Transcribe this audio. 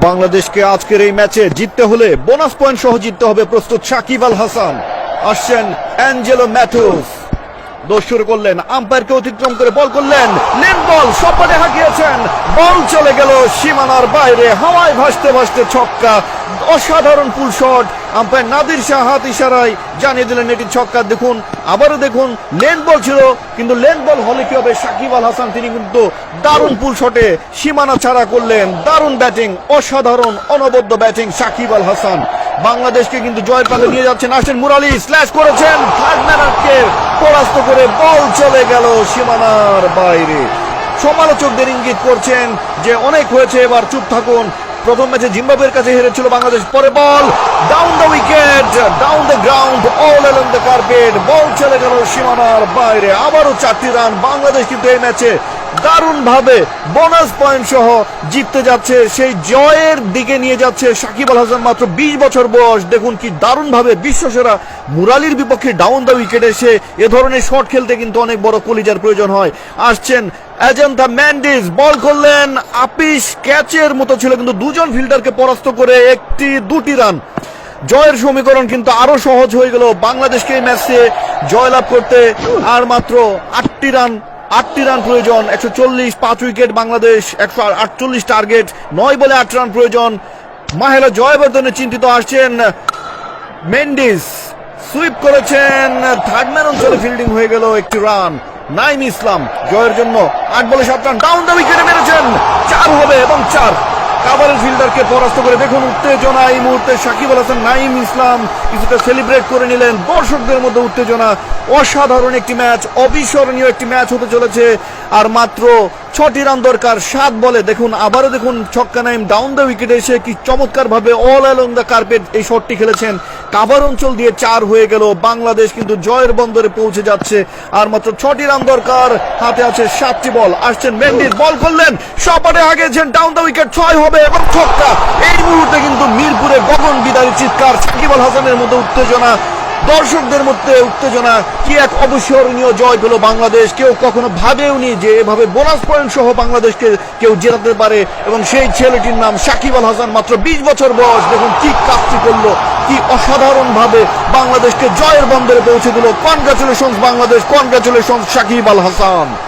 বাংলাদেশকে আজকের এই ম্যাচে জিততে হলে বোনাস পয়েন্ট সহ জিততে হবে। প্রস্তুত সাকিব আল হাসান, আসছেন অ্যাঞ্জেলো ম্যাথুস, দোষ শুরু করলেন, আম্পায়ারকে অতিক্রম করে বল করলেন, লেন বল সপাটে হাঁকিয়েছেন, বল চলে গেল সীমানার বাইরে, হাওয়ায় ভাসতে ভাসতে ছক্কা, অসাধারণ পুল শট। আম্পায়ার নাদির শাহ হাত ইশারায় জানিয়ে দিলেন এটি ছক্কা। দেখুন আবারও দেখুন, লেন বল ছিল, কিন্তু লেন বল হলে কি হবে, সাকিব আল হাসান তিনি কিন্তু দারুণ পুল শটে সীমানা ছাড়া করলেন। দারুণ ব্যাটিং, অসাধারণ অনবদ্য ব্যাটিং সাকিব আল হাসান। বাংলাদেশকে কিন্তু জয়ের পথে নিয়ে যাচ্ছেন। আসেন মুরালি, স্ল্যাশ করেছেন, থার্ডম্যানকে পরাস্ত করে বল চলে গেল সীমানার বাইরে। সমালোচকদের ইঙ্গিত করছেন যে অনেক হয়েছে, এবার চুপ থাকুন। প্রথম ম্যাচে জিম্বাবুয়ের কাছে হেরেছিল বাংলাদেশ, পরে ball down the wicket, down the ground, all along the carpet, ball চলে গেল সীমানার বাইরে। আবারও 4টি রান। বাংলাদেশ কিন্তু এই ম্যাচে দারুণ ভাবে বোনাস পয়েন্ট সহ জিততে যাচ্ছে, সেই জয়ের দিকে নিয়ে যাচ্ছে। সাকিব আল হাসান মাত্র 20 বছর বয়স, দেখুন কি দারুণ ভাবে বিশ্বসেরা মুরালির বিপক্ষে ডাউন দ্য উইকেটে এসে এ ধরনের শট খেলতে কিন্তু অনেক বড় কলিজার প্রয়োজন হয়। আসছেন অ্যাজান্থা ম্যান্ডিস, বল করলেন, আপিস ক্যাচের মতো ছিল, কিন্তু দুজন ফিল্ডারকে পরাস্ত করে 2টি রান। জয়ের সমীকরণ কিন্তু আরো সহজ হয়ে গেল বাংলাদেশকে এই ম্যাচে জয়লাভ করতে। আর মাত্র 8টি রান প্রয়োজন, 140, 5 উইকেট বাংলাদেশ, 148 টার্গেট, 9 বলে 8 রান প্রয়োজন। মাহেলা জয়বর্ধনে চিন্তিত। আসছেন মেন্ডিস, সুইপ করেছেন, থার্ডম্যান অঞ্চলে ফিল্ডিং হয়ে গেল, 1টি রান। নাইম ইসলাম জয়ের জন্য 8 বলে 7 রান, ডাউন দ্য উইকেটে মেরেছেন, 4 হবে এবং 4। কাভারের ফিল্ডারকে পরাস্ত করে দেখুন উত্তেজনা এই মুহূর্তে। সাকিব আল হাসান, নাইম ইসলাম কিছুটা সেলিব্রেট করে নিলেন, দর্শকদের মধ্যে উত্তেজনা। অসাধারণ একটি ম্যাচ, অবিস্মরণীয় একটি ম্যাচ হতে চলেছে। আর মাত্র 6টি রান দরকার 7 বলে। দেখুন আবারও দেখুন ছক্কা, নাইম ডাউন দ্য উইকেটে এসে কি চমৎকার ভাবে অল অ্যালং দ্য কার্পেট এই শটটি খেলেছেন। কাভার অঞ্চল দিয়ে 4 হয়ে গেল। বাংলাদেশ কিন্তু জয়ের বন্দরে পৌঁছে যাচ্ছে। আর মাত্র 6টি রান দরকার, হাতে আছে 7টি বল। আসছেন মেন্ডিস, বল করলেন, সপাটে হাঁকিয়েছেন, ডাউন দ্য উইকেট, 6 হবে এবং ছক্কা। এই মুহূর্তে কিন্তু মিরপুরে গগন বিদারী চিৎকার, সাকিব আল হাসানের মধ্যে উত্তেজনা, দর্শকদের মধ্যে উত্তেজনা। কি এক অবিস্মরণীয় জয় পেল বাংলাদেশ। কেউ কখনো ভাবেওনি যে এভাবে বোনাস পয়েন্ট সহ বাংলাদেশকে কেউ জেতাতে পারে, এবং সেই ছেলেটির নাম সাকিব আল হাসান, মাত্র 20 বছর বয়স। দেখুন কি কাজটি করলো, কি অসাধারণ ভাবে বাংলাদেশকে জয়ের বন্দরে পৌঁছে দিল। Congratulations Bangladesh, congratulations Shakib Al Hasan.